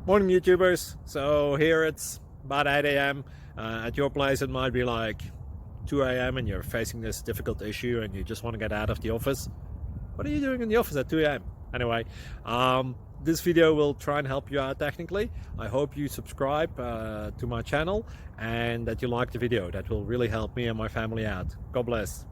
Morning YouTubers. So here it's about 8 a.m. At your place it might be like 2 a.m. and you're facing this difficult issue and you just want to get out of the office. What are you doing in the office at 2 a.m.? Anyway, this video will try and help you out technically. I hope you subscribe to my channel and that you like the video. That will really help me and my family out. God bless.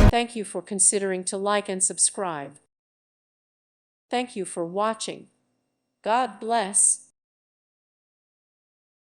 Thank you for considering to like and subscribe. Thank you for watching. God bless.